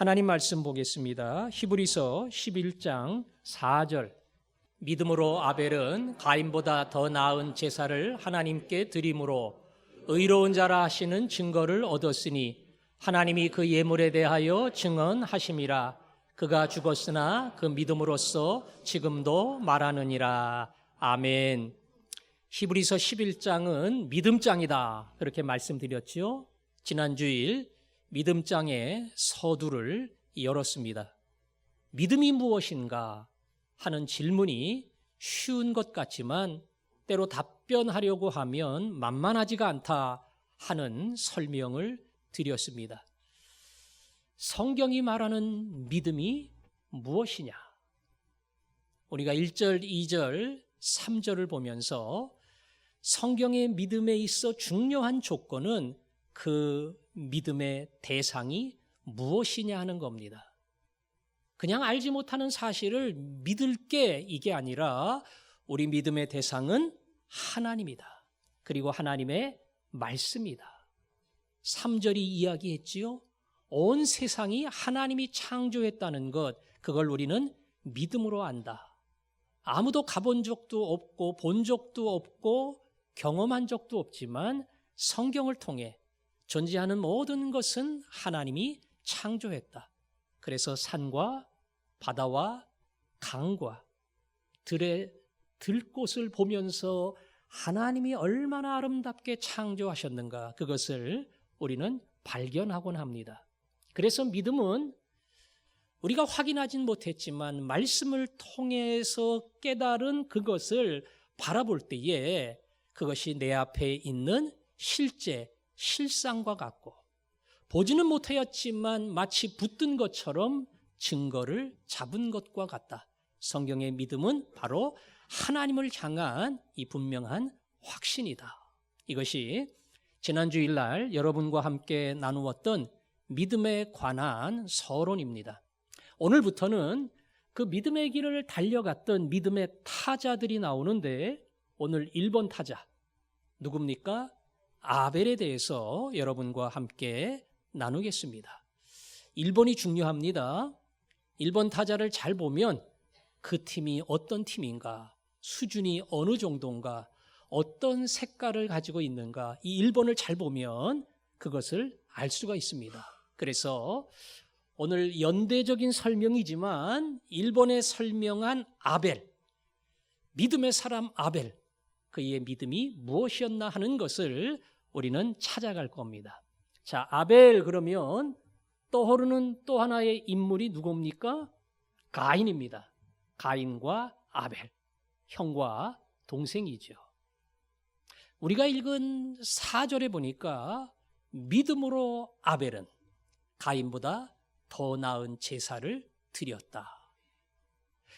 하나님 말씀 보겠습니다. 히브리서 11장 4절. 믿음으로 아벨은 가인보다 더 나은 제사를 하나님께 드림으로 의로운 자라 하시는 증거를 얻었으니 하나님이 그 예물에 대하여 증언하심이라. 그가 죽었으나 그 믿음으로써 지금도 말하느니라. 아멘. 히브리서 11장은 믿음장이다, 그렇게 말씀드렸죠. 지난 주일 믿음장의 서두를 열었습니다. 믿음이 무엇인가 하는 질문이 쉬운 것 같지만 때로 답변하려고 하면 만만하지가 않다 하는 설명을 드렸습니다. 성경이 말하는 믿음이 무엇이냐? 우리가 1절, 2절, 3절을 보면서 성경의 믿음에 있어 중요한 조건은 그 믿음의 대상이 무엇이냐 하는 겁니다. 그냥 알지 못하는 사실을 믿을게, 이게 아니라 우리 믿음의 대상은 하나님이다. 그리고 하나님의 말씀이다. 3절이 이야기했지요. 온 세상이 하나님이 창조했다는 것, 그걸 우리는 믿음으로 안다. 아무도 가본 적도 없고 본 적도 없고 경험한 적도 없지만 성경을 통해 존재하는 모든 것은 하나님이 창조했다. 그래서 산과 바다와 강과 들꽃을 보면서 하나님이 얼마나 아름답게 창조하셨는가, 그것을 우리는 발견하곤 합니다. 그래서 믿음은 우리가 확인하진 못했지만 말씀을 통해서 깨달은 그것을 바라볼 때에 그것이 내 앞에 있는 실상과 같고, 보지는 못하였지만 마치 붙든 것처럼 증거를 잡은 것과 같다. 성경의 믿음은 바로 하나님을 향한 이 분명한 확신이다. 이것이 지난 주일날 여러분과 함께 나누었던 믿음에 관한 서론입니다. 오늘부터는 그 믿음의 길을 달려갔던 믿음의 타자들이 나오는데, 오늘 1번 타자 누굽니까? 아벨에 대해서 여러분과 함께 나누겠습니다. 1번이 중요합니다. 1번 타자를 잘 보면 그 팀이 어떤 팀인가, 수준이 어느 정도인가, 어떤 색깔을 가지고 있는가, 이 1번을 잘 보면 그것을 알 수가 있습니다. 그래서 오늘 연대적인 설명이지만 1번에 설명한 아벨, 믿음의 사람 아벨, 그의 믿음이 무엇이었나 하는 것을 우리는 찾아갈 겁니다. 자, 아벨 그러면 떠오르는 또 하나의 인물이 누굽니까? 가인입니다. 가인과 아벨, 형과 동생이죠. 우리가 읽은 4절에 보니까 믿음으로 아벨은 가인보다 더 나은 제사를 드렸다.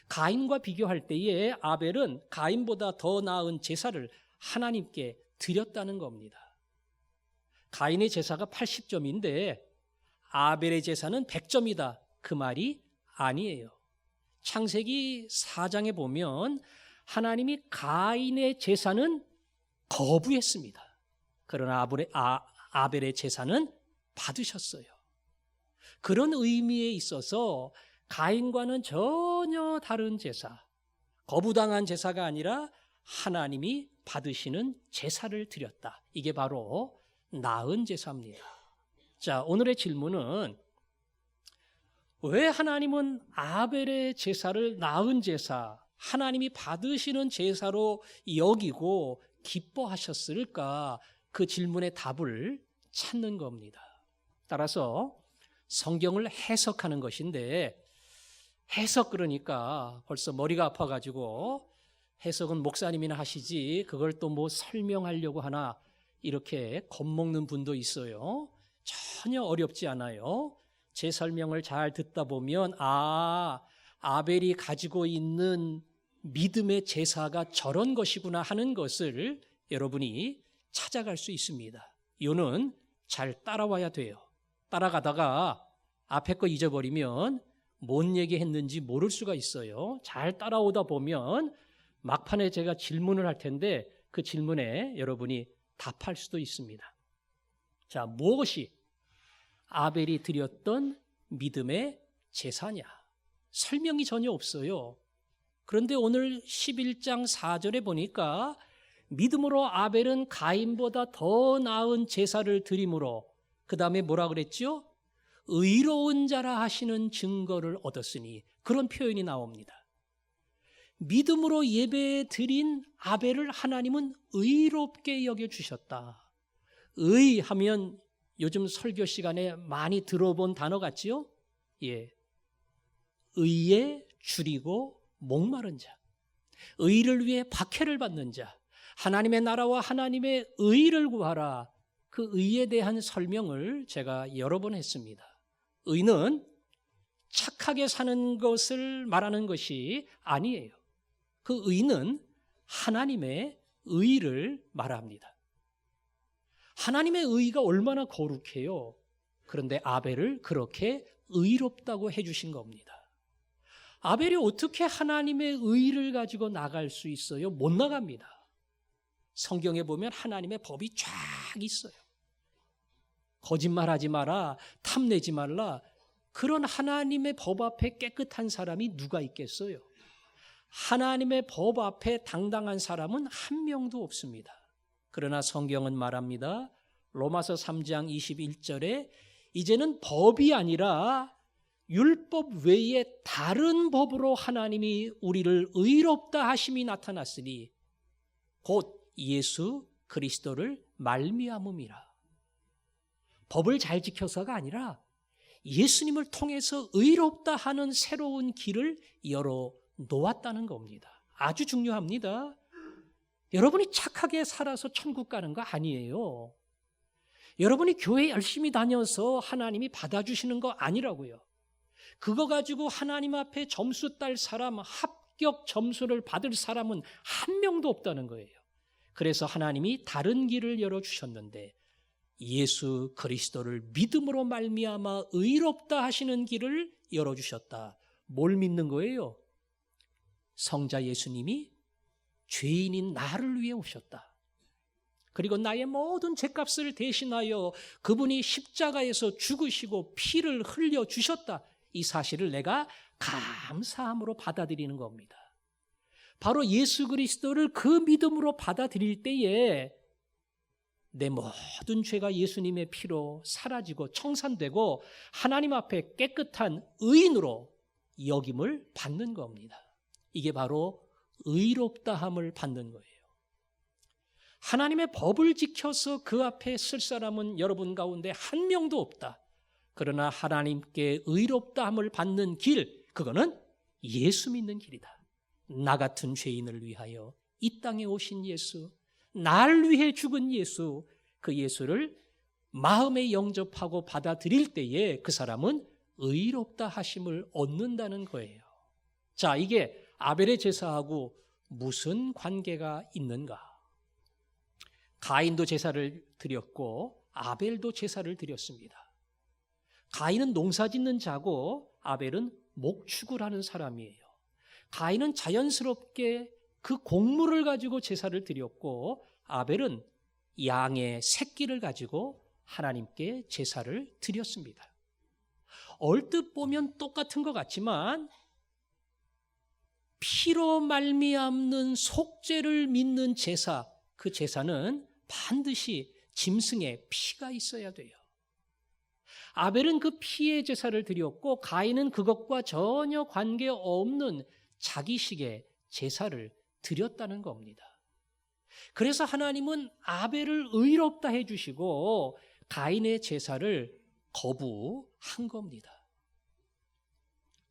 가인과 비교할 때에 아벨은 가인보다 더 나은 제사를 하나님께 드렸다는 겁니다. 가인의 제사가 80점인데 아벨의 제사는 100점이다. 그 말이 아니에요. 창세기 4장에 보면 하나님이 가인의 제사는 거부했습니다. 그러나 아벨의 제사는 받으셨어요. 그런 의미에 있어서 가인과는 전혀 다른 제사, 거부당한 제사가 아니라 하나님이 받으시는 제사를 드렸다. 이게 바로 나은 제사입니다. 자, 오늘의 질문은 왜 하나님은 아벨의 제사를 나은 제사, 하나님이 받으시는 제사로 여기고 기뻐하셨을까? 그 질문의 답을 찾는 겁니다. 따라서 성경을 해석하는 것인데, 해석 그러니까 벌써 머리가 아파가지고 해석은 목사님이나 하시지 그걸 또 뭐 설명하려고 하나, 이렇게 겁먹는 분도 있어요. 전혀 어렵지 않아요. 제 설명을 잘 듣다 보면 아벨이 가지고 있는 믿음의 제사가 저런 것이구나 하는 것을 여러분이 찾아갈 수 있습니다. 이유는 잘 따라와야 돼요. 따라가다가 앞에 거 잊어버리면 뭔 얘기했는지 모를 수가 있어요. 잘 따라오다 보면 막판에 제가 질문을 할 텐데 그 질문에 여러분이 답할 수도 있습니다. 자, 무엇이 아벨이 드렸던 믿음의 제사냐? 설명이 전혀 없어요. 그런데 오늘 11장 4절에 보니까 믿음으로 아벨은 가인보다 더 나은 제사를 드림으로 그 다음에 뭐라 그랬죠? 의로운 자라 하시는 증거를 얻었으니 그런 표현이 나옵니다. 믿음으로 예배 드린 아벨을 하나님은 의롭게 여겨주셨다. 의하면 요즘 설교 시간에 많이 들어본 단어 같지요? 예. 의에 줄이고 목마른 자, 의를 위해 박해를 받는 자, 하나님의 나라와 하나님의 의를 구하라. 그 의에 대한 설명을 제가 여러 번 했습니다. 의는 착하게 사는 것을 말하는 것이 아니에요. 그 의는 하나님의 의를 말합니다. 하나님의 의가 얼마나 거룩해요. 그런데 아벨을 그렇게 의롭다고 해주신 겁니다. 아벨이 어떻게 하나님의 의를 가지고 나갈 수 있어요? 못 나갑니다. 성경에 보면 하나님의 법이 쫙 있어요. 거짓말하지 마라, 탐내지 말라. 그런 하나님의 법 앞에 깨끗한 사람이 누가 있겠어요? 하나님의 법 앞에 당당한 사람은 한 명도 없습니다. 그러나 성경은 말합니다. 로마서 3장 21절에 이제는 법이 아니라 율법 외에 다른 법으로 하나님이 우리를 의롭다 하심이 나타났으니 곧 예수 그리스도를 말미암음이라. 법을 잘 지켜서가 아니라 예수님을 통해서 의롭다 하는 새로운 길을 열어 놓았다는 겁니다. 아주 중요합니다. 여러분이 착하게 살아서 천국 가는 거 아니에요. 여러분이 교회 열심히 다녀서 하나님이 받아주시는 거 아니라고요. 그거 가지고 하나님 앞에 점수 딸 사람, 합격 점수를 받을 사람은 한 명도 없다는 거예요. 그래서 하나님이 다른 길을 열어주셨는데 예수 그리스도를 믿음으로 말미암아 의롭다 하시는 길을 열어주셨다. 뭘 믿는 거예요? 성자 예수님이 죄인인 나를 위해 오셨다. 그리고 나의 모든 죄값을 대신하여 그분이 십자가에서 죽으시고 피를 흘려주셨다. 이 사실을 내가 감사함으로 받아들이는 겁니다. 바로 예수 그리스도를 그 믿음으로 받아들일 때에 내 모든 죄가 예수님의 피로 사라지고 청산되고 하나님 앞에 깨끗한 의인으로 여김을 받는 겁니다. 이게 바로 의롭다함을 받는 거예요. 하나님의 법을 지켜서 그 앞에 쓸 사람은 여러분 가운데 한 명도 없다. 그러나 하나님께 의롭다함을 받는 길, 그거는 예수 믿는 길이다. 나 같은 죄인을 위하여 이 땅에 오신 예수, 날 위해 죽은 예수, 그 예수를 마음에 영접하고 받아들일 때에 그 사람은 의롭다 하심을 얻는다는 거예요. 자, 이게 아벨의 제사하고 무슨 관계가 있는가? 가인도 제사를 드렸고 아벨도 제사를 드렸습니다. 가인은 농사짓는 자고 아벨은 목축을 하는 사람이에요. 가인은 자연스럽게 그 곡물을 가지고 제사를 드렸고 아벨은 양의 새끼를 가지고 하나님께 제사를 드렸습니다. 얼뜻 보면 똑같은 것 같지만 피로 말미암는 속죄를 믿는 제사, 그 제사는 반드시 짐승의 피가 있어야 돼요. 아벨은 그 피의 제사를 드렸고 가인은 그것과 전혀 관계없는 자기식의 제사를 드렸다는 겁니다. 그래서 하나님은 아벨을 의롭다 해주시고 가인의 제사를 거부한 겁니다.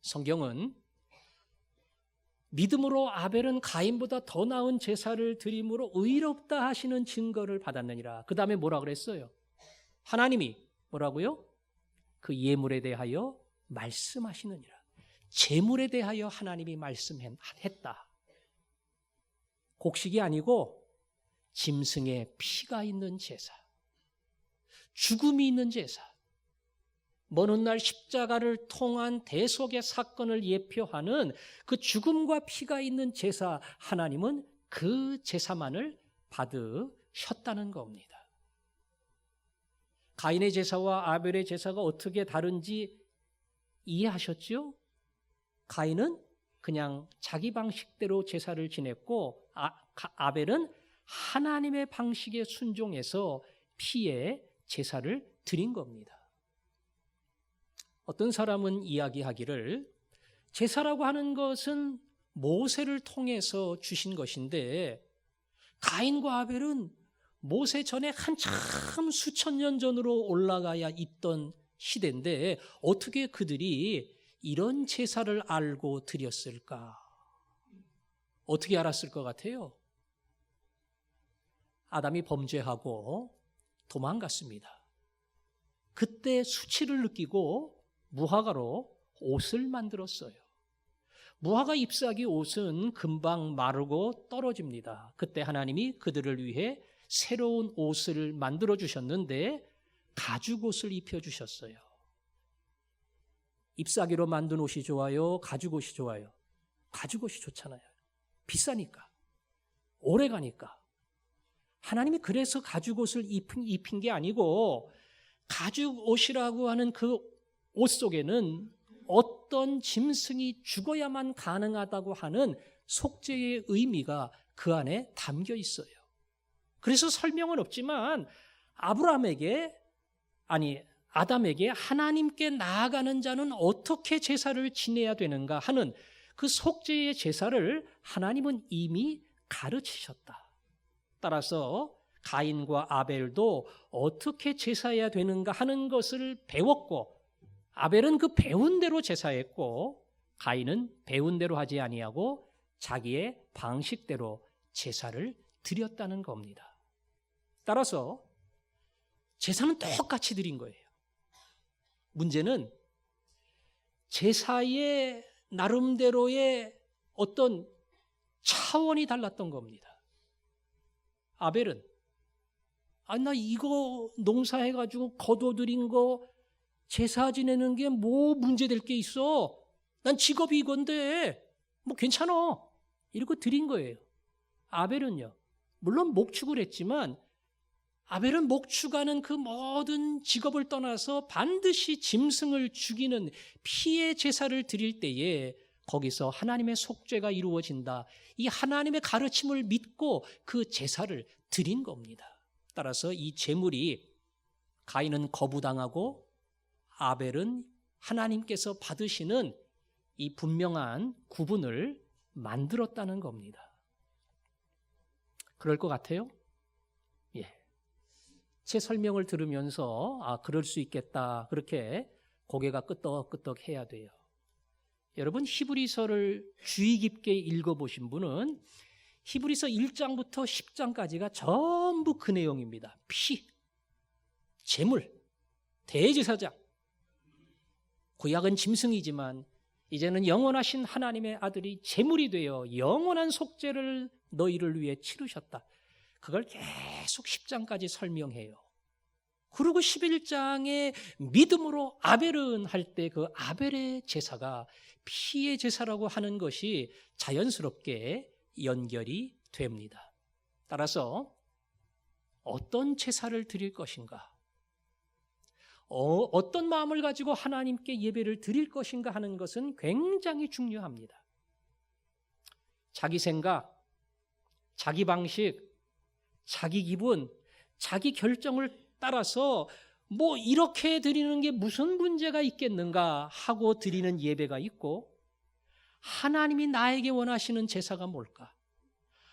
성경은 믿음으로 아벨은 가인보다 더 나은 제사를 드림으로 의롭다 하시는 증거를 받았느니라. 그 다음에 뭐라 그랬어요? 하나님이 뭐라고요? 그 예물에 대하여 말씀하시느니라. 제물에 대하여 하나님이 말씀했다. 곡식이 아니고 짐승의 피가 있는 제사, 죽음이 있는 제사, 먼 훗날 십자가를 통한 대속의 사건을 예표하는 그 죽음과 피가 있는 제사, 하나님은 그 제사만을 받으셨다는 겁니다. 가인의 제사와 아벨의 제사가 어떻게 다른지 이해하셨죠? 가인은 그냥 자기 방식대로 제사를 지냈고 아벨은 하나님의 방식에 순종해서 피의 제사를 드린 겁니다. 어떤 사람은 이야기하기를 제사라고 하는 것은 모세를 통해서 주신 것인데 가인과 아벨은 모세 전에 한참 수천 년 전으로 올라가야 있던 시대인데 어떻게 그들이 이런 제사를 알고 드렸을까? 어떻게 알았을 것 같아요? 아담이 범죄하고 도망갔습니다. 그때 수치를 느끼고 무화과로 옷을 만들었어요. 무화과 잎사귀 옷은 금방 마르고 떨어집니다. 그때 하나님이 그들을 위해 새로운 옷을 만들어 주셨는데 가죽 옷을 입혀 주셨어요. 잎사귀로 만든 옷이 좋아요? 가죽 옷이 좋아요? 가죽 옷이 좋잖아요. 비싸니까. 오래 가니까. 하나님이 그래서 가죽 옷을 입힌 게 아니고 가죽 옷이라고 하는 그 옷 속에는 어떤 짐승이 죽어야만 가능하다고 하는 속죄의 의미가 그 안에 담겨 있어요. 그래서 설명은 없지만 아담에게 하나님께 나아가는 자는 어떻게 제사를 지내야 되는가 하는 그 속죄의 제사를 하나님은 이미 가르치셨다. 따라서 가인과 아벨도 어떻게 제사해야 되는가 하는 것을 배웠고 아벨은 그 배운 대로 제사했고 가인은 배운 대로 하지 아니하고 자기의 방식대로 제사를 드렸다는 겁니다. 따라서 제사는 똑같이 드린 거예요. 문제는 제사의 나름대로의 어떤 차원이 달랐던 겁니다. 아벨은 나 이거 농사해가지고 거둬들인 거 제사 지내는 게 뭐 문제될 게 있어? 난 직업이 이건데 뭐 괜찮아. 이러고 드린 거예요. 아벨은요. 물론 목축을 했지만 아벨은 목축하는 그 모든 직업을 떠나서 반드시 짐승을 죽이는 피의 제사를 드릴 때에 거기서 하나님의 속죄가 이루어진다. 이 하나님의 가르침을 믿고 그 제사를 드린 겁니다. 따라서 이 제물이 가인은 거부당하고 아벨은 하나님께서 받으시는 이 분명한 구분을 만들었다는 겁니다. 그럴 것 같아요? 예. 제 설명을 들으면서 그럴 수 있겠다. 그렇게 고개가 끄덕끄덕 해야 돼요. 여러분 히브리서를 주의 깊게 읽어보신 분은 히브리서 1장부터 10장까지가 전부 그 내용입니다. 피, 제물, 대제사장. 구약은 짐승이지만 이제는 영원하신 하나님의 아들이 제물이 되어 영원한 속죄를 너희를 위해 치르셨다. 그걸 계속 10장까지 설명해요. 그리고 11장에 믿음으로 아벨은 할 때 그 아벨의 제사가 피의 제사라고 하는 것이 자연스럽게 연결이 됩니다. 따라서 어떤 제사를 드릴 것인가? 어떤 마음을 가지고 하나님께 예배를 드릴 것인가 하는 것은 굉장히 중요합니다. 자기 생각, 자기 방식, 자기 기분, 자기 결정을 따라서 뭐 이렇게 드리는 게 무슨 문제가 있겠는가 하고 드리는 예배가 있고 하나님이 나에게 원하시는 제사가 뭘까?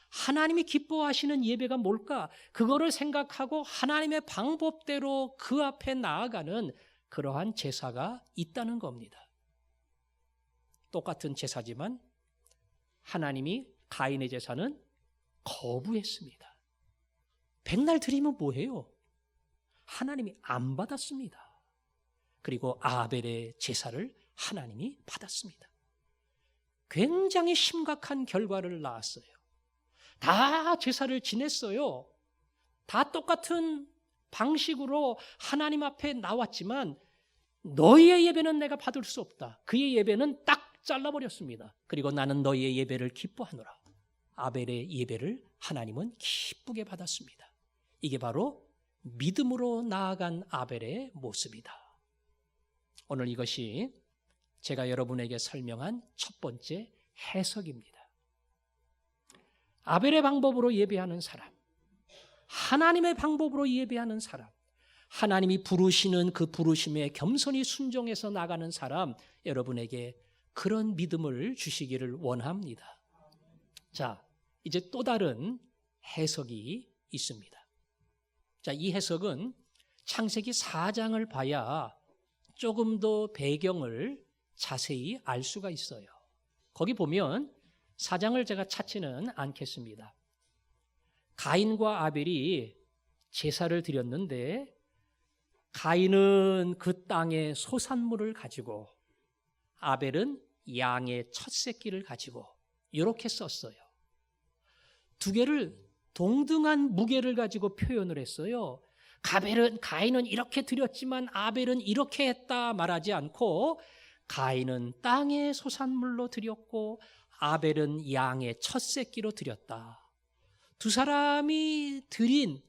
하나님이 기뻐하시는 예배가 뭘까? 그거를 생각하고 하나님의 방법대로 그 앞에 나아가는 그러한 제사가 있다는 겁니다. 똑같은 제사지만 하나님이 가인의 제사는 거부했습니다. 백날 드리면 뭐해요? 하나님이 안 받았습니다. 그리고 아벨의 제사를 하나님이 받았습니다. 굉장히 심각한 결과를 낳았어요. 다 제사를 지냈어요. 다 똑같은 방식으로 하나님 앞에 나왔지만 너희의 예배는 내가 받을 수 없다. 그의 예배는 딱 잘라버렸습니다. 그리고 나는 너희의 예배를 기뻐하노라. 아벨의 예배를 하나님은 기쁘게 받았습니다. 이게 바로 믿음으로 나아간 아벨의 모습이다. 오늘 이것이 제가 여러분에게 설명한 첫 번째 해석입니다. 아벨의 방법으로 예배하는 사람, 하나님의 방법으로 예배하는 사람, 하나님이 부르시는 그 부르심에 겸손히 순종해서 나가는 사람, 여러분에게 그런 믿음을 주시기를 원합니다. 자, 이제 또 다른 해석이 있습니다. 자, 이 해석은 창세기 4장을 봐야 조금 더 배경을 자세히 알 수가 있어요. 거기 보면 4장을 제가 찾지는 않겠습니다. 가인과 아벨이 제사를 드렸는데 가인은 그 땅의 소산물을 가지고 아벨은 양의 첫 새끼를 가지고 이렇게 썼어요. 두 개를 동등한 무게를 가지고 표현을 했어요. 가인은 이렇게 드렸지만 아벨은 이렇게 했다 말하지 않고 가인은 땅의 소산물로 드렸고 아벨은 양의 첫 새끼로 드렸다. 두 사람이 드린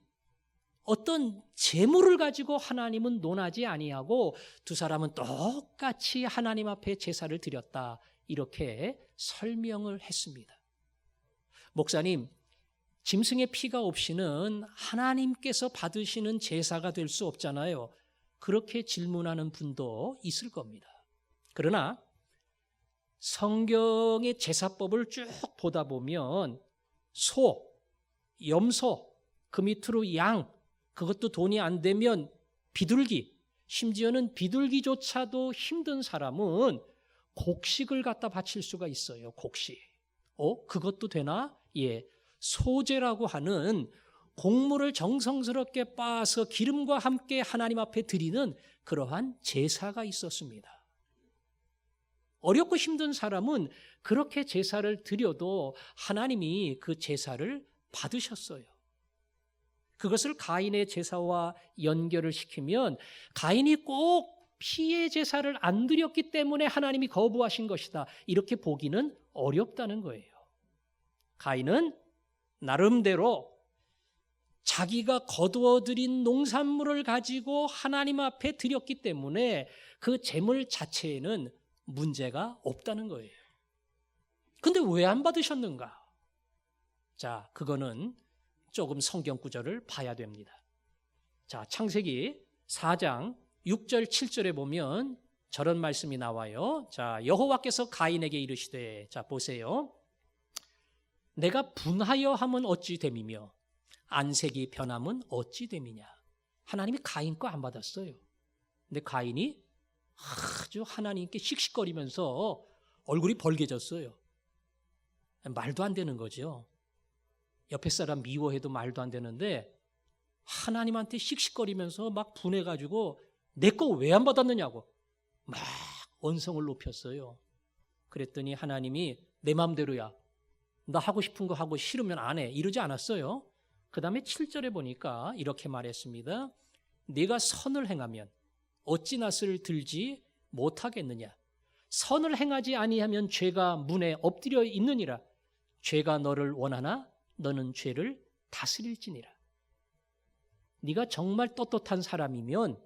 어떤 제물을 가지고 하나님은 논하지 아니하고 두 사람은 똑같이 하나님 앞에 제사를 드렸다. 이렇게 설명을 했습니다. 목사님, 짐승의 피가 없이는 하나님께서 받으시는 제사가 될 수 없잖아요. 그렇게 질문하는 분도 있을 겁니다. 그러나 성경의 제사법을 쭉 보다 보면 소, 염소, 그 밑으로 양, 그것도 돈이 안 되면 비둘기, 심지어는 비둘기조차도 힘든 사람은 곡식을 갖다 바칠 수가 있어요. 곡식. 그것도 되나? 예. 소제라고 하는 곡물을 정성스럽게 빻아서 기름과 함께 하나님 앞에 드리는 그러한 제사가 있었습니다. 어렵고 힘든 사람은 그렇게 제사를 드려도 하나님이 그 제사를 받으셨어요. 그것을 가인의 제사와 연결을 시키면 가인이 꼭 피의 제사를 안 드렸기 때문에 하나님이 거부하신 것이다. 이렇게 보기는 어렵다는 거예요. 가인은 나름대로 자기가 거두어들인 농산물을 가지고 하나님 앞에 드렸기 때문에 그 제물 자체에는 문제가 없다는 거예요. 근데 왜 안 받으셨는가? 자, 그거는 조금 성경 구절을 봐야 됩니다. 자, 창세기 4장 6절 7절에 보면 저런 말씀이 나와요. 자, 여호와께서 가인에게 이르시되, 자 보세요. 내가 분하여 함은 어찌 됨이며 안색이 변함은 어찌 됨이냐. 하나님이 가인 거 안 받았어요. 근데 가인이 아주 하나님께 씩씩거리면서 얼굴이 벌개졌어요. 말도 안 되는 거죠. 옆에 사람 미워해도 말도 안 되는데 하나님한테 씩씩거리면서 막 분해가지고 내 거 왜 안 받았느냐고 막 언성을 높였어요. 그랬더니 하나님이 내 마음대로야. 나 하고 싶은 거 하고 싫으면 안 해. 이러지 않았어요. 그 다음에 7절에 보니까 이렇게 말했습니다. 네가 선을 행하면 어찌 낫을 들지 못하겠느냐. 선을 행하지 아니하면 죄가 문에 엎드려 있느니라. 죄가 너를 원하나 너는 죄를 다스릴지니라. 네가 정말 떳떳한 사람이면,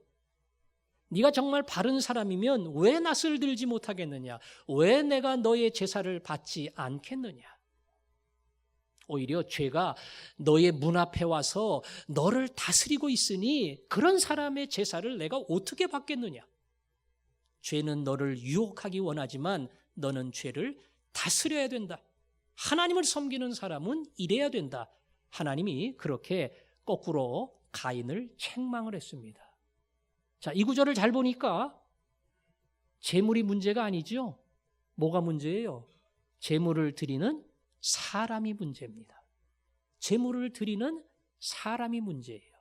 네가 정말 바른 사람이면 왜 낫을 들지 못하겠느냐. 왜 내가 너의 제사를 받지 않겠느냐. 오히려 죄가 너의 문 앞에 와서 너를 다스리고 있으니 그런 사람의 제사를 내가 어떻게 받겠느냐. 죄는 너를 유혹하기 원하지만 너는 죄를 다스려야 된다. 하나님을 섬기는 사람은 이래야 된다. 하나님이 그렇게 거꾸로 가인을 책망을 했습니다. 자, 이 구절을 잘 보니까 재물이 문제가 아니죠. 뭐가 문제예요? 재물을 드리는 사람이 문제입니다. 재물을 드리는 사람이 문제예요.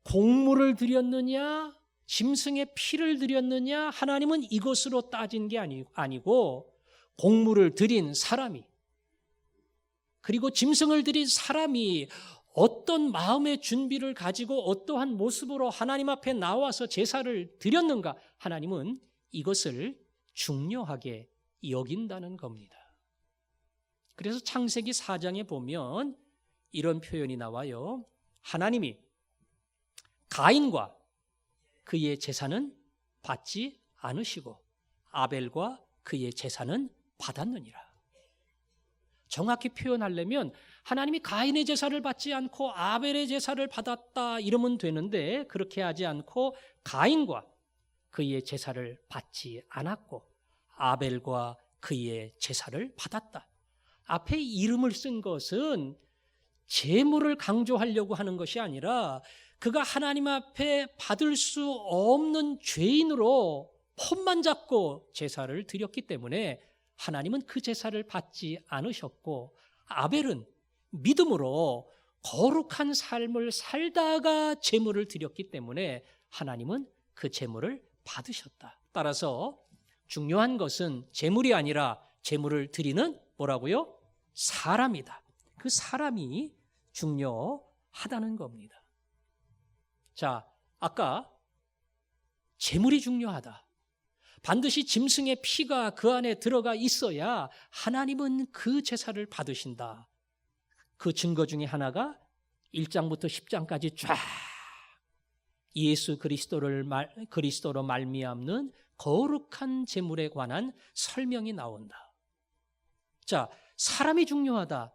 곡물을 드렸느냐, 짐승의 피를 드렸느냐, 하나님은 이것으로 따진 게 아니고 곡물을 드린 사람이, 그리고 짐승을 드린 사람이 어떤 마음의 준비를 가지고 어떠한 모습으로 하나님 앞에 나와서 제사를 드렸는가, 하나님은 이것을 중요하게 여긴다는 겁니다. 그래서 창세기 4장에 보면 이런 표현이 나와요. 하나님이 가인과 그의 제사는 받지 않으시고 아벨과 그의 제사는 받았느니라. 정확히 표현하려면 하나님이 가인의 제사를 받지 않고 아벨의 제사를 받았다 이러면 되는데 그렇게 하지 않고 가인과 그의 제사를 받지 않았고 아벨과 그의 제사를 받았다. 앞에 이름을 쓴 것은 제물을 강조하려고 하는 것이 아니라 그가 하나님 앞에 받을 수 없는 죄인으로 폰만 잡고 제사를 드렸기 때문에 하나님은 그 제사를 받지 않으셨고 아벨은 믿음으로 거룩한 삶을 살다가 제물을 드렸기 때문에 하나님은 그 제물을 받으셨다. 따라서 중요한 것은 제물이 아니라 제물을 드리는 뭐라고요? 사람이다. 그 사람이 중요하다는 겁니다. 자, 아까 제물이 중요하다. 반드시 짐승의 피가 그 안에 들어가 있어야 하나님은 그 제사를 받으신다. 그 증거 중에 하나가 1장부터 10장까지 쫙 예수 그리스도로 말미암는 거룩한 제물에 관한 설명이 나온다. 자, 사람이 중요하다.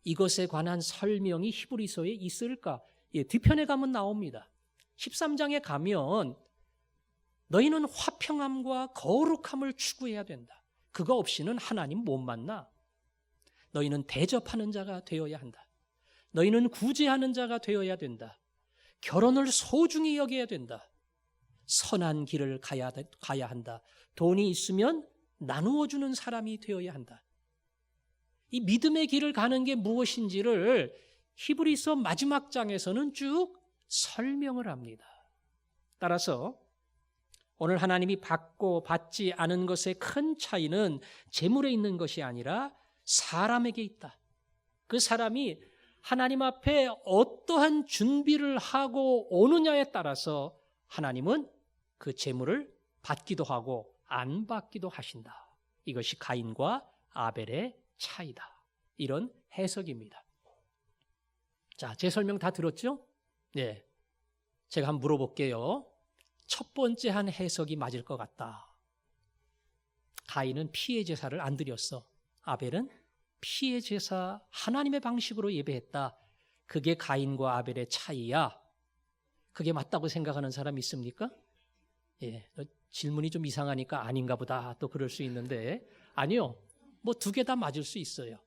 이것에 관한 설명이 히브리서에 있을까? 뒤편에 가면 나옵니다. 13장에 가면 너희는 화평함과 거룩함을 추구해야 된다. 그거 없이는 하나님 못 만나. 너희는 대접하는 자가 되어야 한다. 너희는 구제하는 자가 되어야 된다. 결혼을 소중히 여겨야 된다. 선한 길을 가야 한다. 돈이 있으면 나누어주는 사람이 되어야 한다. 이 믿음의 길을 가는 게 무엇인지를 히브리서 마지막 장에서는 쭉 설명을 합니다. 따라서 오늘 하나님이 받고 받지 않은 것의 큰 차이는 재물에 있는 것이 아니라 사람에게 있다. 그 사람이 하나님 앞에 어떠한 준비를 하고 오느냐에 따라서 하나님은 그 재물을 받기도 하고 안 받기도 하신다. 이것이 가인과 아벨의 차이다. 이런 해석입니다. 자, 제 설명 다 들었죠? 네. 제가 한번 물어볼게요. 첫 번째 한 해석이 맞을 것 같다. 가인은 피의 제사를 안 드렸어. 아벨은 피의 제사 하나님의 방식으로 예배했다. 그게 가인과 아벨의 차이야. 그게 맞다고 생각하는 사람 있습니까? 예, 질문이 좀 이상하니까 아닌가 보다 또 그럴 수 있는데 아니요. 뭐 두 개 다 맞을 수 있어요.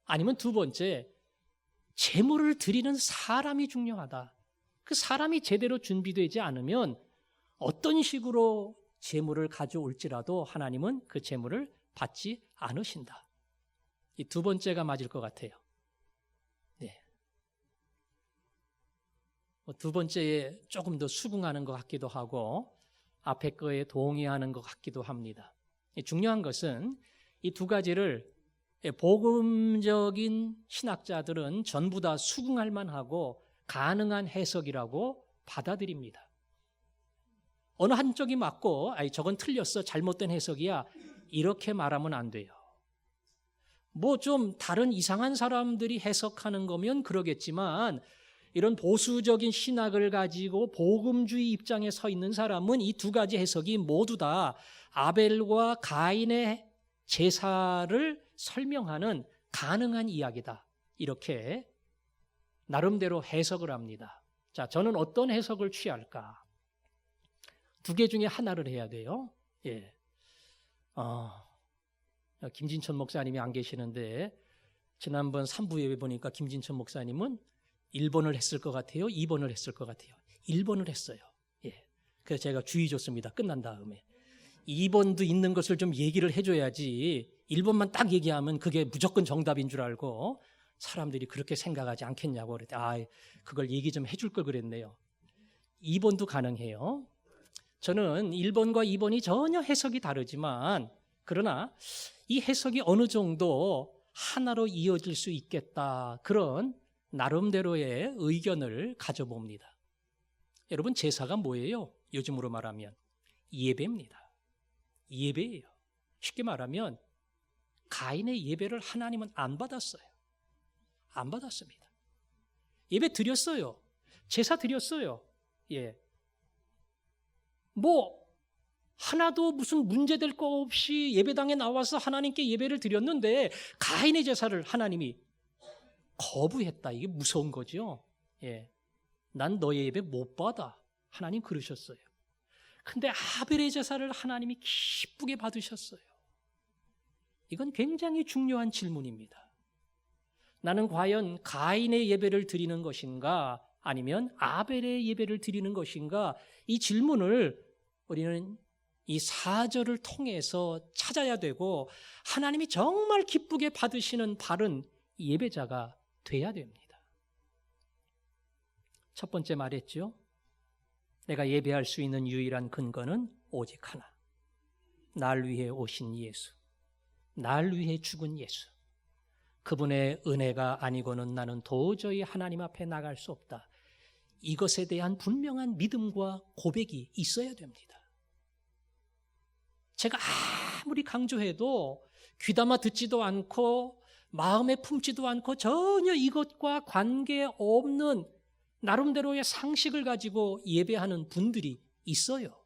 아니면 두 번째, 제물을 드리는 사람이 중요하다. 그 사람이 제대로 준비되지 않으면 어떤 식으로 제물을 가져올지라도 하나님은 그 제물을 받지 않으신다. 이 두 번째가 맞을 것 같아요. 네. 두 번째에 조금 더 수긍하는 것 같기도 하고 앞에 거에 동의하는 것 같기도 합니다. 중요한 것은 이 두 가지를 복음적인 신학자들은 전부 다 수긍할 만하고 가능한 해석이라고 받아들입니다. 어느 한쪽이 맞고 저건 틀렸어, 잘못된 해석이야, 이렇게 말하면 안 돼요. 뭐 좀 다른 이상한 사람들이 해석하는 거면 그러겠지만 이런 보수적인 신학을 가지고 복음주의 입장에 서 있는 사람은 이 두 가지 해석이 모두 다 아벨과 가인의 제사를 설명하는 가능한 이야기다. 이렇게 나름대로 해석을 합니다. 자, 저는 어떤 해석을 취할까? 두 개 중에 하나를 해야 돼요. 예. 김진천 목사님이 안 계시는데 지난번 3부 예배 보니까 김진천 목사님은 1번을 했을 것 같아요? 2번을 했을 것 같아요? 1번을 했어요. 예. 그래서 제가 주의 줬습니다. 끝난 다음에. 2번도 있는 것을 좀 얘기를 해줘야지 1번만 딱 얘기하면 그게 무조건 정답인 줄 알고 사람들이 그렇게 생각하지 않겠냐고 그랬더니 그걸 얘기 좀 해줄 걸 그랬네요. 2번도 가능해요. 저는 1번과 2번이 전혀 해석이 다르지만 그러나 이 해석이 어느 정도 하나로 이어질 수 있겠다. 그런 나름대로의 의견을 가져봅니다. 여러분, 제사가 뭐예요? 요즘으로 말하면 예배입니다. 예배예요. 쉽게 말하면 가인의 예배를 하나님은 안 받았어요. 안 받았습니다. 예배 드렸어요. 제사 드렸어요. 예. 뭐 하나도 무슨 문제될 거 없이 예배당에 나와서 하나님께 예배를 드렸는데 가인의 제사를 하나님이 거부했다. 이게 무서운 거죠. 예, 난 너의 예배 못 받아. 하나님 그러셨어요. 근데 아벨의 제사를 하나님이 기쁘게 받으셨어요. 이건 굉장히 중요한 질문입니다. 나는 과연 가인의 예배를 드리는 것인가 아니면 아벨의 예배를 드리는 것인가? 이 질문을 우리는 이 4절을 통해서 찾아야 되고 하나님이 정말 기쁘게 받으시는 바른 예배자가 돼야 됩니다. 첫 번째 말했죠. 내가 예배할 수 있는 유일한 근거는 오직 하나. 날 위해 오신 예수. 날 위해 죽은 예수. 그분의 은혜가 아니고는 나는 도저히 하나님 앞에 나갈 수 없다. 이것에 대한 분명한 믿음과 고백이 있어야 됩니다. 제가 아무리 강조해도 귀담아 듣지도 않고 마음에 품지도 않고 전혀 이것과 관계없는 나름대로의 상식을 가지고 예배하는 분들이 있어요.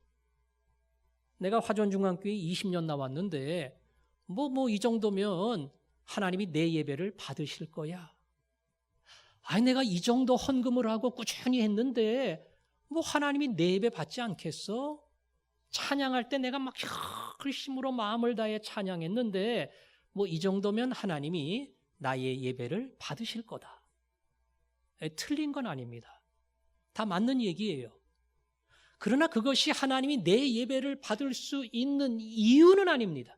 내가 화전중앙교회 20년 나왔는데 이 정도면 하나님이 내 예배를 받으실 거야. 아니 내가 이 정도 헌금을 하고 꾸준히 했는데 하나님이 내 예배 받지 않겠어? 찬양할 때 내가 막 열심으로 마음을 다해 찬양했는데 이 정도면 하나님이 나의 예배를 받으실 거다. 틀린 건 아닙니다. 다 맞는 얘기예요. 그러나 그것이 하나님이 내 예배를 받을 수 있는 이유는 아닙니다.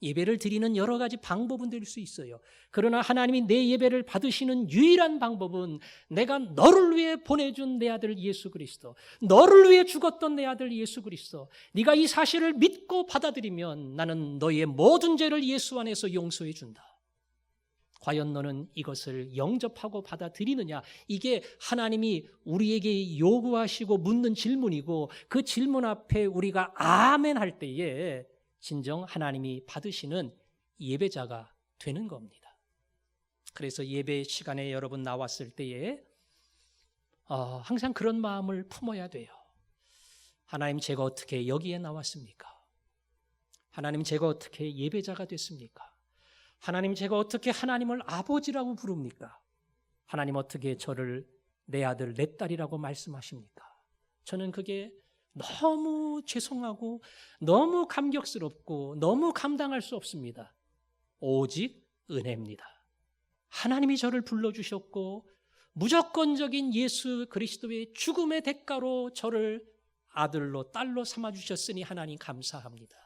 예배를 드리는 여러 가지 방법은 될 수 있어요. 그러나 하나님이 내 예배를 받으시는 유일한 방법은 내가 너를 위해 보내준 내 아들 예수 그리스도, 너를 위해 죽었던 내 아들 예수 그리스도, 네가 이 사실을 믿고 받아들이면 나는 너의 모든 죄를 예수 안에서 용서해 준다. 과연 너는 이것을 영접하고 받아들이느냐? 이게 하나님이 우리에게 요구하시고 묻는 질문이고 그 질문 앞에 우리가 아멘 할 때에 진정 하나님이 받으시는 예배자가 되는 겁니다. 그래서 예배 시간에 여러분 나왔을 때에 항상 그런 마음을 품어야 돼요. 하나님 제가 어떻게 여기에 나왔습니까? 하나님 제가 어떻게 예배자가 됐습니까? 하나님 제가 어떻게 하나님을 아버지라고 부릅니까? 하나님 어떻게 저를 내 아들 내 딸이라고 말씀하십니까? 저는 그게 너무 죄송하고 너무 감격스럽고 너무 감당할 수 없습니다. 오직 은혜입니다. 하나님이 저를 불러주셨고 무조건적인 예수 그리스도의 죽음의 대가로 저를 아들로 딸로 삼아주셨으니 하나님 감사합니다.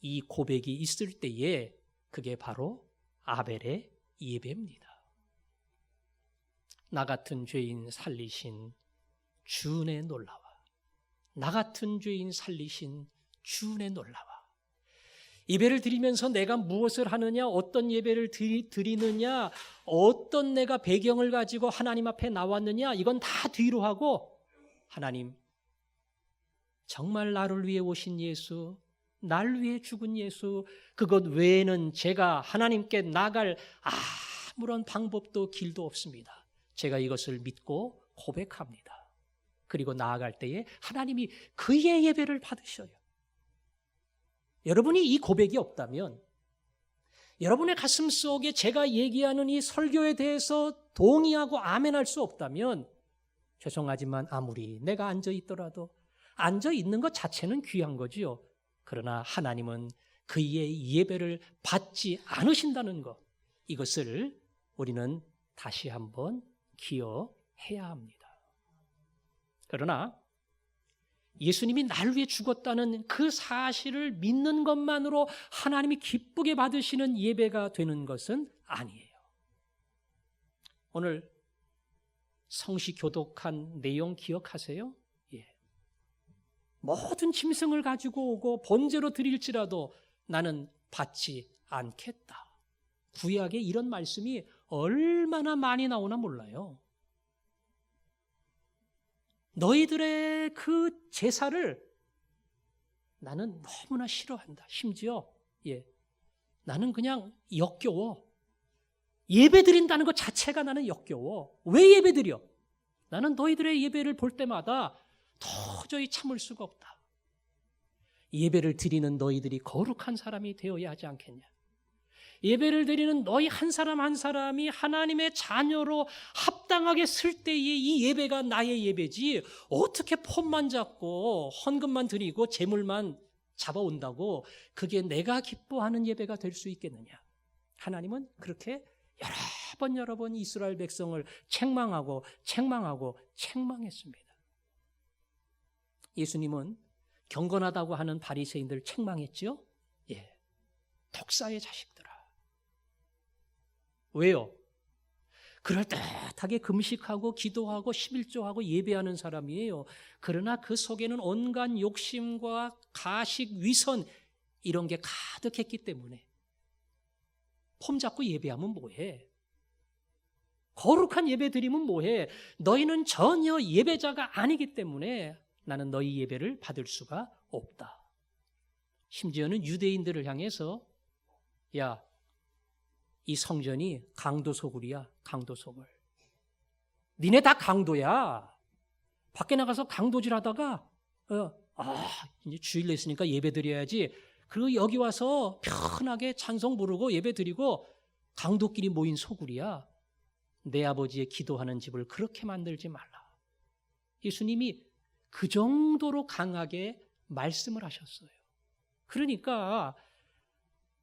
이 고백이 있을 때에 그게 바로 아벨의 예배입니다. 나 같은 죄인 살리신 주 은혜 놀라워. 나 같은 죄인 살리신 주 은혜 놀라워. 예배를 드리면서 내가 무엇을 하느냐, 어떤 예배를 드리느냐, 어떤 내가 배경을 가지고 하나님 앞에 나왔느냐, 이건 다 뒤로 하고 하나님 정말 나를 위해 오신 예수, 날 위해 죽은 예수, 그것 외에는 제가 하나님께 나갈 아무런 방법도 길도 없습니다. 제가 이것을 믿고 고백합니다. 그리고 나아갈 때에 하나님이 그의 예배를 받으셔요. 여러분이 이 고백이 없다면, 여러분의 가슴 속에 제가 얘기하는 이 설교에 대해서 동의하고 아멘할 수 없다면 죄송하지만 아무리 내가 앉아있더라도 앉아있는 것 자체는 귀한 거지요. 그러나 하나님은 그의 예배를 받지 않으신다는 것, 이것을 우리는 다시 한번 기억해야 합니다. 그러나 예수님이 날 위해 죽었다는 그 사실을 믿는 것만으로 하나님이 기쁘게 받으시는 예배가 되는 것은 아니에요. 오늘 성시 교독한 내용 기억하세요? 예. 모든 짐승을 가지고 오고 번제로 드릴지라도 나는 받지 않겠다. 구약에 이런 말씀이 얼마나 많이 나오나 몰라요. 너희들의 그 제사를 나는 너무나 싫어한다. 심지어 나는 그냥 역겨워. 예배 드린다는 것 자체가 나는 역겨워. 왜 예배 드려? 나는 너희들의 예배를 볼 때마다 도저히 참을 수가 없다. 예배를 드리는 너희들이 거룩한 사람이 되어야 하지 않겠냐. 예배를 드리는 너희 한 사람 한 사람이 하나님의 자녀로 합당하게 쓸 때에 이 예배가 나의 예배지, 어떻게 폼만 잡고 헌금만 드리고 재물만 잡아온다고 그게 내가 기뻐하는 예배가 될 수 있겠느냐. 하나님은 그렇게 여러 번 이스라엘 백성을 책망하고 책망했습니다. 예수님은 경건하다고 하는 바리새인들 책망했죠? 예, 독사의 자식들아. 왜요? 그럴듯하게 금식하고 기도하고 11조하고 예배하는 사람이에요. 그러나 그 속에는 온갖 욕심과 가식, 위선 이런 게 가득했기 때문에 폼 잡고 예배하면 뭐해? 거룩한 예배 드리면 뭐해? 너희는 전혀 예배자가 아니기 때문에 나는 너희 예배를 받을 수가 없다. 심지어는 유대인들을 향해서 야, 이 성전이 강도소굴이야. 강도소굴. 니네 다 강도야. 밖에 나가서 강도질 하다가 이제 주일 냈으니까 예배 드려야지. 그리고 여기 와서 편하게 찬송 부르고 예배 드리고 강도끼리 모인 소굴이야. 내 아버지의 기도하는 집을 그렇게 만들지 말라. 예수님이 그 정도로 강하게 말씀을 하셨어요. 그러니까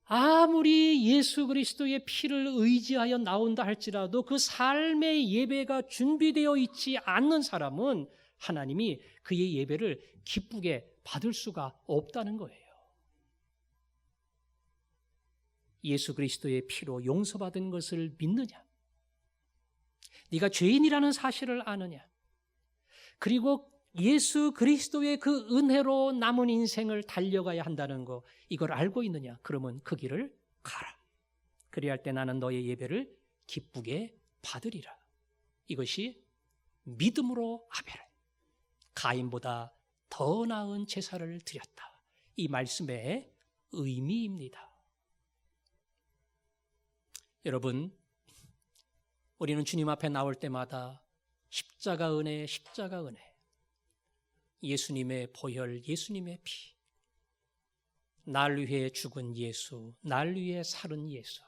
아무리 예수 그리스도의 피를 의지하여 나온다 할지라도 그 삶의 예배가 준비되어 있지 않는 사람은 하나님이 그의 예배를 기쁘게 받을 수가 없다는 거예요. 예수 그리스도의 피로 용서받은 것을 믿느냐? 네가 죄인이라는 사실을 아느냐? 그리고 예수 그리스도의 그 은혜로 남은 인생을 달려가야 한다는 거, 이걸 알고 있느냐? 그러면 그 길을 가라. 그리할 때 나는 너의 예배를 기쁘게 받으리라. 이것이 믿음으로 아벨을, 가인보다 더 나은 제사를 드렸다. 이 말씀의 의미입니다. 여러분, 우리는 주님 앞에 나올 때마다 십자가 은혜, 십자가 은혜, 예수님의 보혈, 예수님의 피, 날 위해 죽은 예수, 날 위해 살은 예수.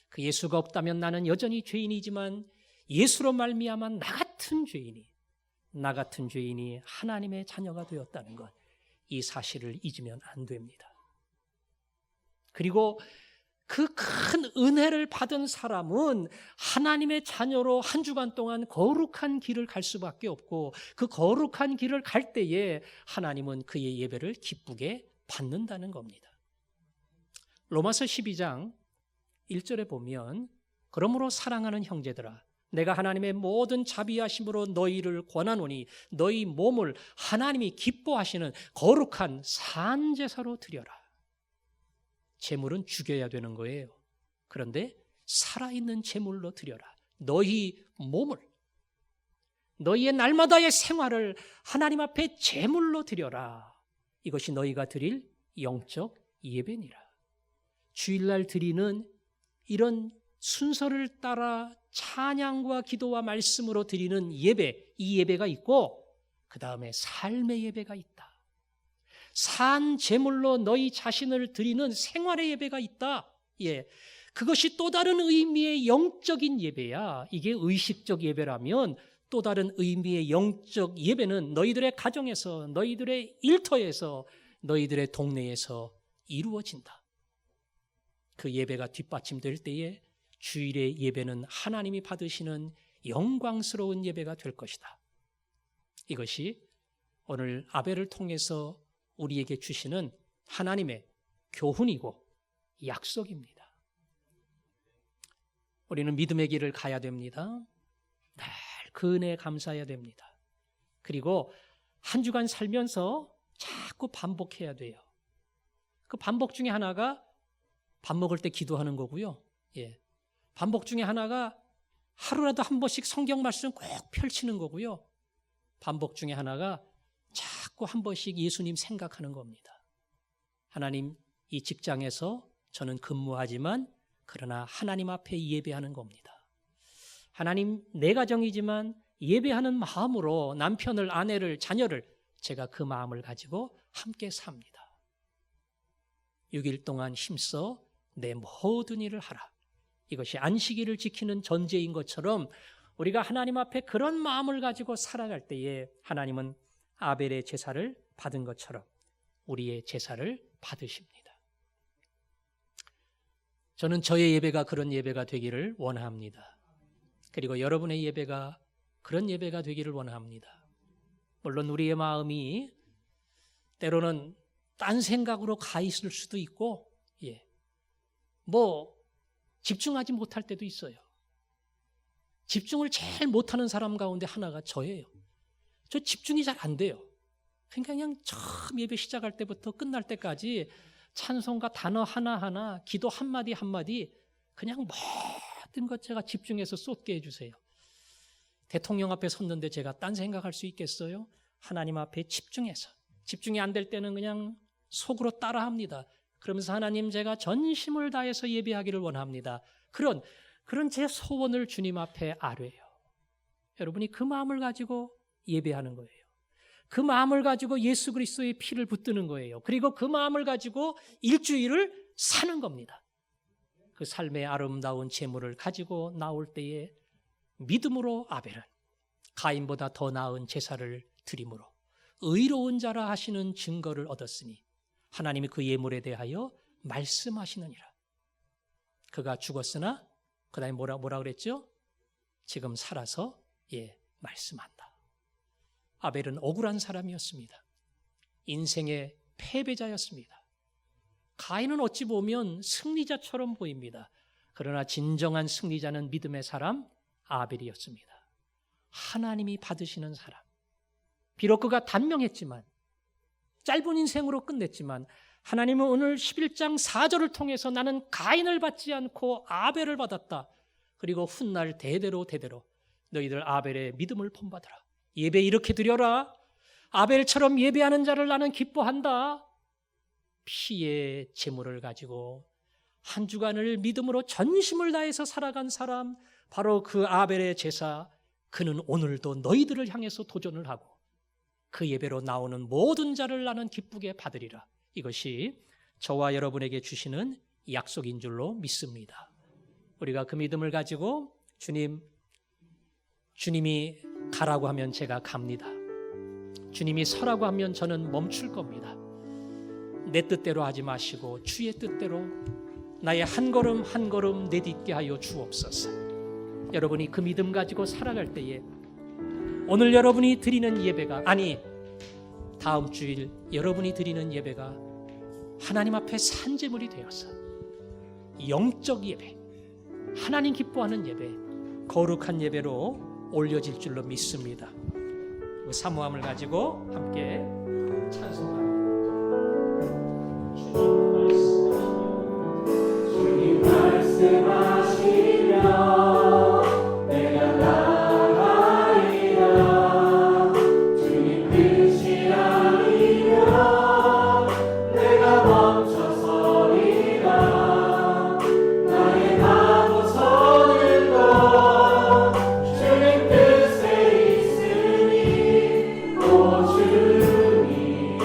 그 예수가 없다면 나는 여전히 죄인이지만 예수로 말미암아 나 같은 죄인이 하나님의 자녀가 되었다는 것, 이 사실을 잊으면 안 됩니다. 그리고 그 큰 은혜를 받은 사람은 하나님의 자녀로 한 주간 동안 거룩한 길을 갈 수밖에 없고, 그 거룩한 길을 갈 때에 하나님은 그의 예배를 기쁘게 받는다는 겁니다. 로마서 12장 1절에 보면, 그러므로 사랑하는 형제들아, 내가 하나님의 모든 자비하심으로 너희를 권하노니 너희 몸을 하나님이 기뻐하시는 거룩한 산제사로 드려라. 제물은 죽여야 되는 거예요. 그런데 살아있는 제물로 드려라. 너희 몸을, 너희의 날마다의 생활을 하나님 앞에 제물로 드려라. 이것이 너희가 드릴 영적 예배니라. 주일날 드리는 이런 순서를 따라 찬양과 기도와 말씀으로 드리는 예배, 이 예배가 있고, 그 다음에 삶의 예배가 있다. 산 제물로 너희 자신을 드리는 생활의 예배가 있다. 예, 그것이 또 다른 의미의 영적인 예배야. 이게 의식적 예배라면 또 다른 의미의 영적 예배는 너희들의 가정에서, 너희들의 일터에서, 너희들의 동네에서 이루어진다. 그 예배가 뒷받침될 때에 주일의 예배는 하나님이 받으시는 영광스러운 예배가 될 것이다. 이것이 오늘 아벨을 통해서 우리에게 주시는 하나님의 교훈이고 약속입니다. 우리는 믿음의 길을 가야 됩니다. 늘 그 은혜에 감사해야 됩니다. 그리고 한 주간 살면서 자꾸 반복해야 돼요. 그 반복 중에 하나가 밥 먹을 때 기도하는 거고요. 예. 반복 중에 하나가 하루라도 한 번씩 성경 말씀 꼭 펼치는 거고요. 반복 중에 하나가 자꾸 한 번씩 예수님 생각하는 겁니다. 하나님, 이 직장에서 저는 근무하지만 그러나 하나님 앞에 예배하는 겁니다. 하나님, 내 가정이지만 예배하는 마음으로 남편을, 아내를, 자녀를 제가 그 마음을 가지고 함께 삽니다. 6일 동안 힘써 내 모든 일을 하라. 이것이 안식일을 지키는 전제인 것처럼 우리가 하나님 앞에 그런 마음을 가지고 살아갈 때에 하나님은 아벨의 제사를 받은 것처럼 우리의 제사를 받으십니다. 저는 저의 예배가 그런 예배가 되기를 원합니다. 그리고 여러분의 예배가 그런 예배가 되기를 원합니다. 물론 우리의 마음이 때로는 딴 생각으로 가 있을 수도 있고, 집중하지 못할 때도 있어요. 집중을 제일 못하는 사람 가운데 하나가 저예요. 저 집중이 잘 안 돼요. 그냥 처음 예배 시작할 때부터 끝날 때까지 찬송가 단어 하나하나, 기도 한마디 한마디 그냥 모든 것 제가 집중해서 쏟게 해주세요. 대통령 앞에 섰는데 제가 딴 생각할 수 있겠어요? 하나님 앞에 집중해서. 집중이 안 될 때는 그냥 속으로 따라합니다. 그러면서 하나님, 제가 전심을 다해서 예배하기를 원합니다. 그런 제 소원을 주님 앞에 아뢰요. 여러분이 그 마음을 가지고 예배하는 거예요. 그 마음을 가지고 예수 그리스도의 피를 붙드는 거예요. 그리고 그 마음을 가지고 일주일을 사는 겁니다. 그 삶의 아름다운 제물을 가지고 나올 때에 믿음으로 아벨은 가인보다 더 나은 제사를 드림으로 의로운 자라 하시는 증거를 얻었으니 하나님이 그 예물에 대하여 말씀하시느니라. 그가 죽었으나 그 다음에 뭐라 그랬죠? 지금 살아서 말씀한다. 아벨은 억울한 사람이었습니다. 인생의 패배자였습니다. 가인은 어찌 보면 승리자처럼 보입니다. 그러나 진정한 승리자는 믿음의 사람 아벨이었습니다. 하나님이 받으시는 사람. 비록 그가 단명했지만, 짧은 인생으로 끝냈지만, 하나님은 오늘 11장 4절을 통해서 나는 가인을 받지 않고 아벨을 받았다. 그리고 훗날 대대로 너희들 아벨의 믿음을 본받으라. 예배 이렇게 드려라. 아벨처럼 예배하는 자를 나는 기뻐한다. 피의 제물을 가지고 한 주간을 믿음으로 전심을 다해서 살아간 사람, 바로 그 아벨의 제사, 그는 오늘도 너희들을 향해서 도전을 하고 그 예배로 나오는 모든 자를 나는 기쁘게 받으리라. 이것이 저와 여러분에게 주시는 약속인 줄로 믿습니다. 우리가 그 믿음을 가지고 주님이 가라고 하면 제가 갑니다. 주님이 서라고 하면 저는 멈출 겁니다. 내 뜻대로 하지 마시고 주의 뜻대로 나의 한 걸음 한 걸음 내딛게 하여 주옵소서. 여러분이 그 믿음 가지고 살아갈 때에 오늘 여러분이 드리는 예배가, 아니 다음 주일 여러분이 드리는 예배가 하나님 앞에 산제물이 되어서 영적 예배, 하나님 기뻐하는 예배, 거룩한 예배로 올려질 줄로 믿습니다. 그 사모함을 가지고 함께 찬송합니다. 주님 말씀하시며 내가 나가리라. 주님 뜻이 아니면 내가 멈춰서리라. 나의 마음 서는 것 주님 뜻에 있으니 오 주님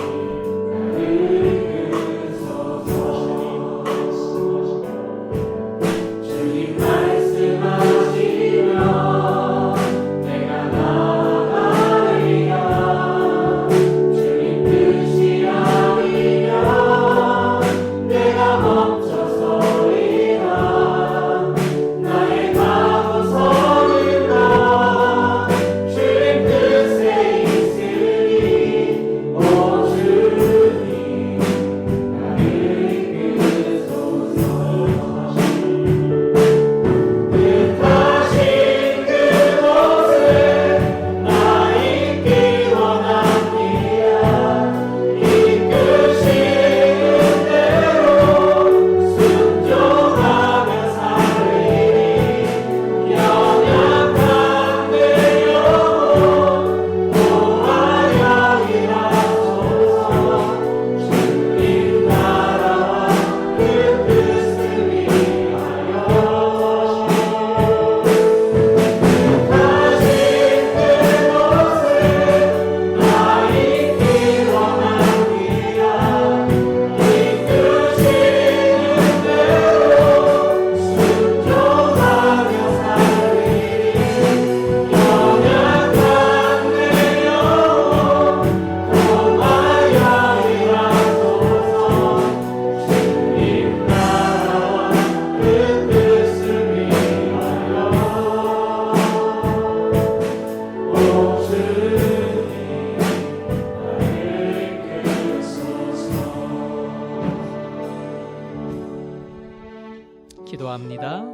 기도합니다.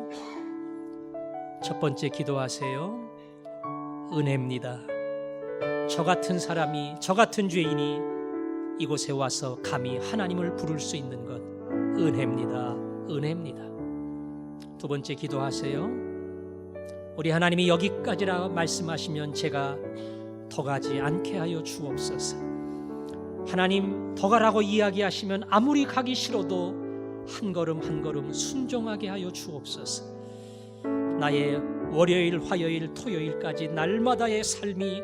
첫 번째 기도하세요. 은혜입니다. 저 같은 사람이, 저 같은 죄인이 이곳에 와서 감히 하나님을 부를 수 있는 것 은혜입니다. 은혜입니다. 두 번째 기도하세요. 우리 하나님이 여기까지라 말씀하시면 제가 더 가지 않게 하여 주옵소서. 하나님 더 가라고 이야기하시면 아무리 가기 싫어도 한 걸음 한 걸음 순종하게 하여 주옵소서. 나의 월요일, 화요일, 토요일까지 날마다의 삶이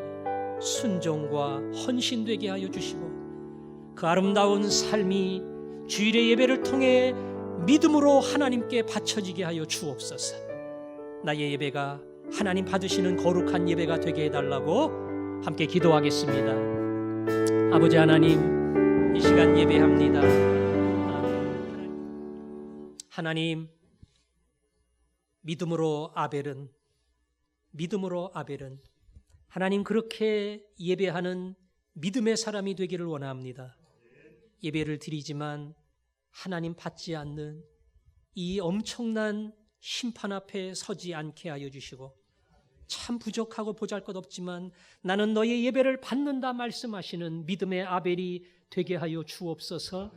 순종과 헌신되게 하여 주시고 그 아름다운 삶이 주일의 예배를 통해 믿음으로 하나님께 바쳐지게 하여 주옵소서. 나의 예배가 하나님 받으시는 거룩한 예배가 되게 해달라고 함께 기도하겠습니다. 아버지 하나님, 이 시간 예배합니다. 하나님, 믿음으로 아벨은 하나님 그렇게 예배하는 믿음의 사람이 되기를 원합니다. 예배를 드리지만 하나님 받지 않는 이 엄청난 심판 앞에 서지 않게 하여 주시고 참 부족하고 보잘것없지만 나는 너의 예배를 받는다 말씀하시는 믿음의 아벨이 되게 하여 주옵소서.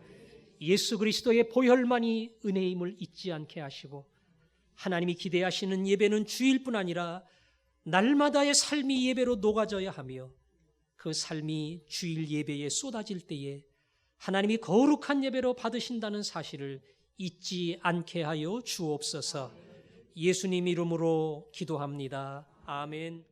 예수 그리스도의 보혈만이 은혜임을 잊지 않게 하시고 하나님이 기대하시는 예배는 주일뿐 아니라 날마다의 삶이 예배로 녹아져야 하며 그 삶이 주일 예배에 쏟아질 때에 하나님이 거룩한 예배로 받으신다는 사실을 잊지 않게 하여 주옵소서. 예수님 이름으로 기도합니다. 아멘.